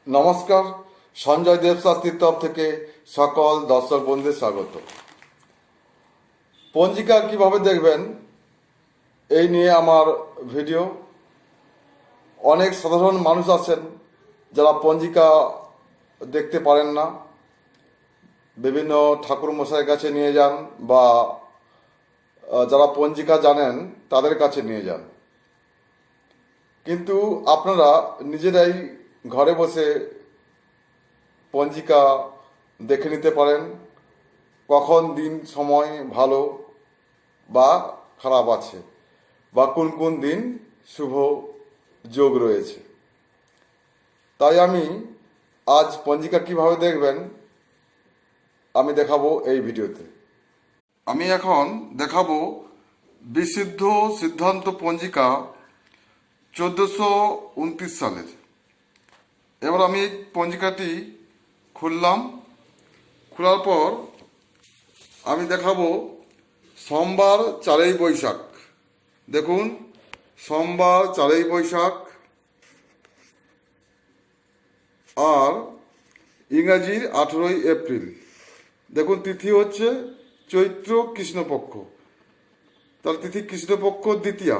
নমস্কার, সঞ্জয় দেবশাস্ত্রীর তরফ থেকে সকল দর্শক বন্ধুদের স্বাগত। পঞ্জিকা কিভাবে দেখবেন এই নিয়ে আমার ভিডিও। অনেক সাধারণ মানুষ আছেন যারা পঞ্জিকা দেখতে পারেন না, বিভিন্ন ঠাকুর মশাইয়ের কাছে নিয়ে যান বা যারা পঞ্জিকা জানেন তাদের কাছে নিয়ে যান, কিন্তু আপনারা নিজেরাই ঘরে বসে পঞ্জিকা দেখে নিতে পারেন কখন দিন সময় ভালো বা খারাপ আছে বা কোন কোন দিন শুভ যোগ রয়েছে। তাই আমি আজ পঞ্জিকা কিভাবে দেখবেন আমি দেখাবো এই ভিডিওতে। আমি এখন দেখাবো বিশুদ্ধ সিদ্ধান্ত পঞ্জিকা 1429 সালের। এবার আমি এই পঞ্জিকাটি খুললাম। খোলার পর আমি দেখাবো সোমবার 4ই বৈশাখ। দেখুন, সোমবার 4ই বৈশাখ আর ইংরাজির 18ই এপ্রিল। দেখুন, তিথি হচ্ছে চৈত্র কৃষ্ণপক্ষ, তাহলে তিথি কৃষ্ণপক্ষ দ্বিতীয়া,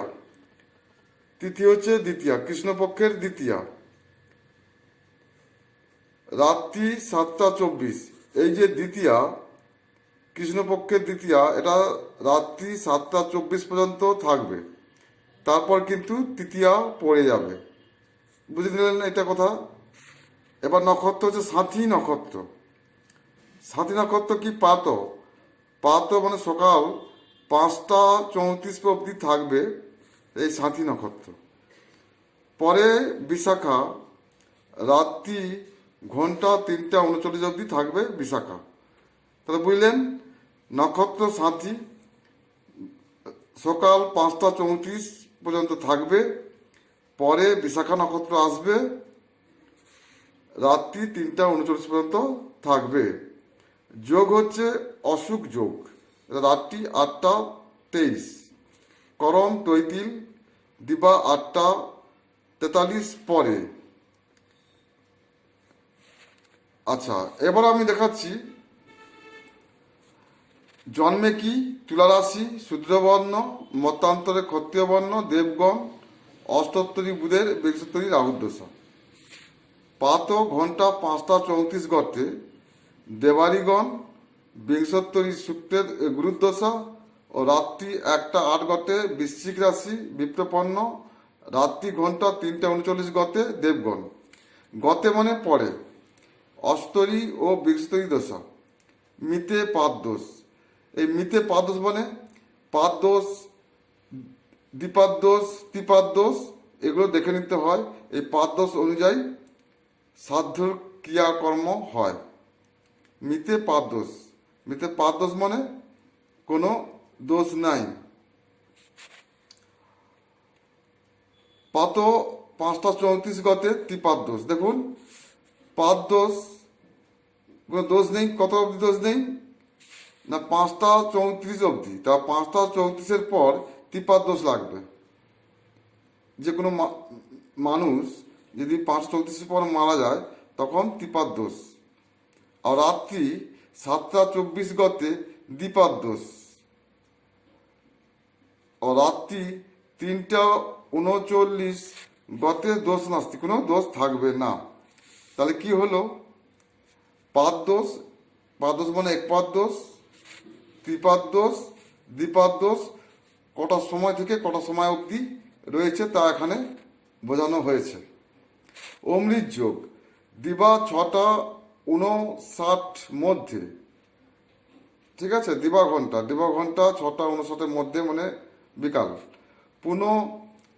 তিথি হচ্ছে দ্বিতীয়া, কৃষ্ণপক্ষের দ্বিতীয়া, রাত্রি 7টা 24। এই যে দ্বিতীয়া, কৃষ্ণপক্ষের দ্বিতীয়া, এটা রাত্রি 7টা 24 পর্যন্ত থাকবে, তারপর কিন্তু তৃতীয়া পড়ে যাবে। বুঝে নিলেন এটা কথা? এবার নক্ষত্র হচ্ছে সাথী নক্ষত্র। সাথী নক্ষত্র কি? পাত। পাত মানে সকাল 5টা 34 অবধি থাকবে এই সাথী নক্ষত্র। পরে বিশাখা, রাত্রি ঘন্টা 3টা 39 অবধি থাকবে বিশাখা। তাহলে বুঝলেন, নক্ষত্র সাথী সকাল 5টা 34 পর্যন্ত থাকবে, পরে বিশাখা নক্ষত্র আসবে, রাত্রি 3টা 39 পর্যন্ত থাকবে। যোগ হচ্ছে অসুখ যোগ, রাত্রি 8টা 23, করণ তৈতিল, দিবা 8টা 43 পরে। আচ্ছা, এবার আমি দেখাচ্ছি জন্মে কি তুলারাশি, শূদ্রবর্ণ, মতান্তরে ক্ষত্রিয় বর্ণ, দেবগণ, অষ্টোত্তরী বুধের, বিংশোত্তরী রাহুদশা। পাত ঘন্টা 5টা 34 গর্তে, দেবারিগণ, বিংশোত্তরী শুক্রের গুরুদশা ও রাত্রি 1টা 8 গতে বৃশ্চিক রাশি বিপ্রপন্ন, রাত্রি ঘন্টা 3টা 39 গতে দেবগণ। গতে মানে পরে, অস্তরী ও বিংশোত্তরী দশা। মিতে পাদ দোষ। এই মিতে পাদ দোষ মানে পাদ দোষ, দ্বিপাদ দোষ, ত্রিপাদ দোষ, এগুলো দেখে নিতে হয়। এই পাদ দোষ অনুযায়ী সাধ্যর ক্রিয়াকর্ম হয়। মিতে পাদ দোষ, মিতে পাদ দোষ মানে কোনো দোষ নাই। পাত 5টা 34 গতে ত্রিপাদ দোষ। দেখুন, পাদ দোষ কোনো দোষ নেই। কত অবধি দোষ নেই না? 5টা 34 অবধি। তা 5টা 34-এর পর ত্রিপাদ দোষ লাগবে। যে কোনো মানুষ যদি 5টা 34-এর পর মারা যায় তখন ত্রিপাদ দোষ। আর রাত্রি 7টা 24 গতে দ্বিপাদ দোষ। আর রাত্রি 3টা 39 গতে দোষ নাস্তি, কোনো দোষ থাকবে না। তাহলে কি হলো? পাদ দোষ, পাদ দোষ মানে একপাদ দোষ, ত্রিপাদ দোষ, দ্বিপাদ দোষ কটা সময় থেকে কটা সময় অবধি রয়েছে তা এখানে বোঝানো হয়েছে। অমৃত যোগ, দিবা 6টা 59 মধ্যে, ঠিক আছে? দিবা ঘন্টা 6টা 59 মধ্যে মানে বিকাল। পুনঃ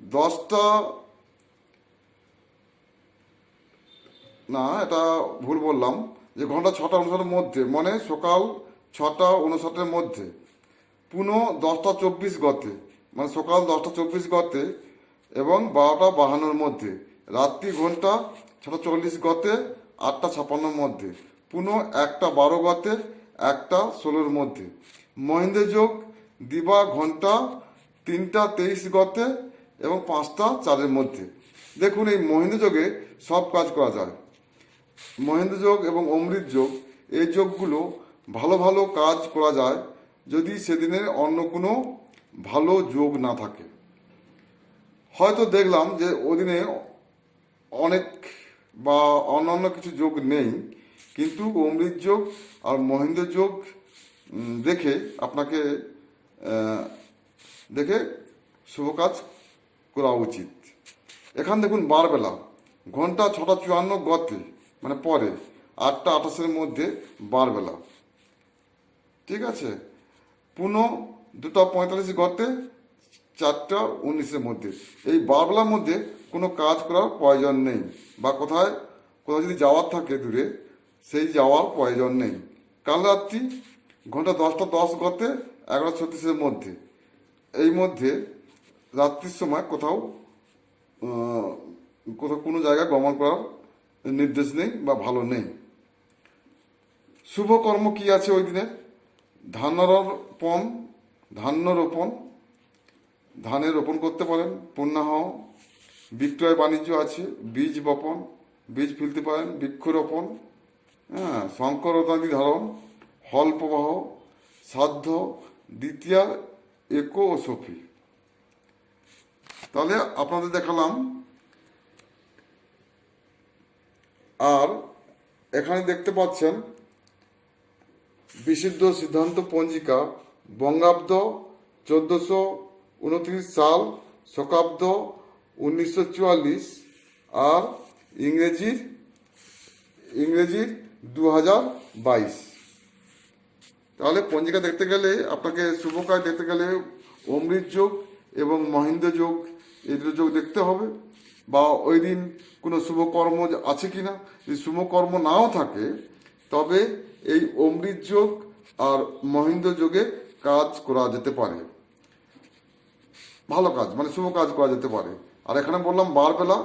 10টা, না এটা ভুল বললাম, যে ঘন্টা 6টা 59 মধ্যে মানে সকাল 6টা 59 মধ্যে। পুনঃ 10টা 24 গতে মানে সকাল 10টা 24 গতে এবং 12টা 52 মধ্যে। রাত্রি ঘন্টা 6টা 40 গতে 8টা 56 মধ্যে। পুনঃ 1টা 12 গতে 1টা 16 মধ্যে। মহেন্দ্র যোগ, দিবা ঘন্টা 3টা 23 গতে এবং 5টা 4 মধ্যে। দেখুন, এই মহেন্দ্র যোগে সব কাজ করা যায়। মহেন্দ্র যোগ এবং অমৃত যোগ, এই যোগগুলো ভালো ভালো কাজ করা যায় যদি সেদিনের অন্য কোনো ভালো যোগ না থাকে। হয়তো দেখলাম যে ওদিনে অনেক বা অন্যান্য কিছু যোগ নেই, কিন্তু অমৃত যোগ আর মহেন্দ্র যোগ দেখে আপনাকে দেখে শুভ কাজ করা উচিত। এখান দেখুন বারবেলা, ঘন্টা 6:54 গতে, মানে পরে 8টা 28-এর মধ্যে বারবেলা, ঠিক আছে। পুনঃ 2টা 45 গতে, 4টা 19-এর মধ্যে। এই বারবেলার মধ্যে কোনো কাজ করার প্রয়োজন নেই, বা কোথাও যদি যাওয়ার থাকে দূরে, সেই যাওয়ার প্রয়োজন নেই। কাল রাত্রি ঘন্টা 10টা 10 গতে, 11টা 36-এর মধ্যে, এই মধ্যে রাত্রির সময় কোথাও কোনো জায়গায় গমন করার নির্দেশ নেই বা ভালো নেই। শুভ কর্ম কি আছে ওই দিনে? ধান্য রোপণ, ধানের রোপণ করতে পারেন, পুণ্যাহ, বিক্রয় বাণিজ্য আছে, বীজ বপন, বীজ ফেলতে পারেন, বৃক্ষরোপণ, হ্যাঁ, শঙ্করদানি ধারণ, হল প্রবাহ, শ্রাদ্ধ, দ্বিতীয়া, একো ও সফি। তাহলে আপনাদের দেখালাম। আর এখানে দেখতে পাচ্ছেন বিশুদ্ধ সিদ্ধান্ত পঞ্জিকা, বঙ্গাব্দ 1429 সাল, শকাব্দ 1944, আর ইংরেজির 2022। তাহলে পঞ্জিকা দেখতে গেলে, আপনাকে শুভ কাজ দেখতে গেলে অমৃত যোগ এবং মহেন্দ্র যোগ, এই দুটো যোগ দেখতে হবে। বা ওই দিন কোনো শুভকর্ম আছে কি না। যদি শুভকর্ম নাও থাকে, তবে এই অমৃত যোগ আর মহেন্দ্র যোগে কাজ করা যেতে পারে, ভালো কাজ মানে শুভ কাজ করা যেতে পারে। আর এখানে বললাম বারবেলা,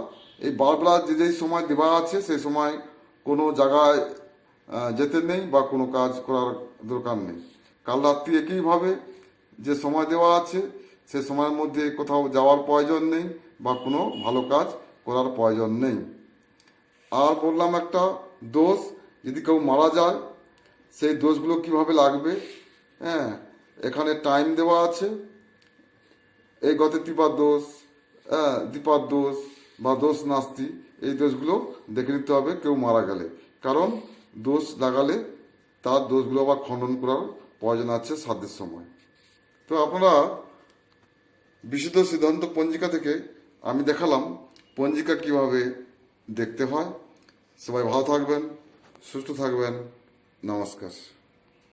এই বারবেলা যেই সময় দেওয়া আছে সেই সময় কোনো জায়গায় যেতে নেই বা কোনো কাজ করার দরকার নেই। কাল রাত্রি একইভাবে যে সময় দেওয়া আছে সে সময়ের মধ্যে কোথাও যাওয়ার প্রয়োজন নেই বা কোনো ভালো কাজ করার প্রয়োজন নেই। আর বললাম একটা দোষ, যদি কেউ মারা যায় সেই দোষগুলো কিভাবে লাগবে। হ্যাঁ, এখানে টাইম দেওয়া আছে, এই গতে ত্রিপাদ দোষ, দ্বিপাদ দোষ বা দোষ নাস্তি, এই দোষগুলো দেখে নিতে হবে কেউ মারা গেলে। কারণ দোষ লাগালে তার দোষগুলো আবার খণ্ডন করার প্রয়োজন আছে শ্রাদ্ধের সময়। তো আপনারা বিশুদ্ধ সিদ্ধান্ত পঞ্জিকা থেকে আমি দেখালাম পঞ্জিকা কিভাবে দেখতে হয়। সবাই ভালো থাকবেন, সুস্থ থাকবেন। নমস্কার।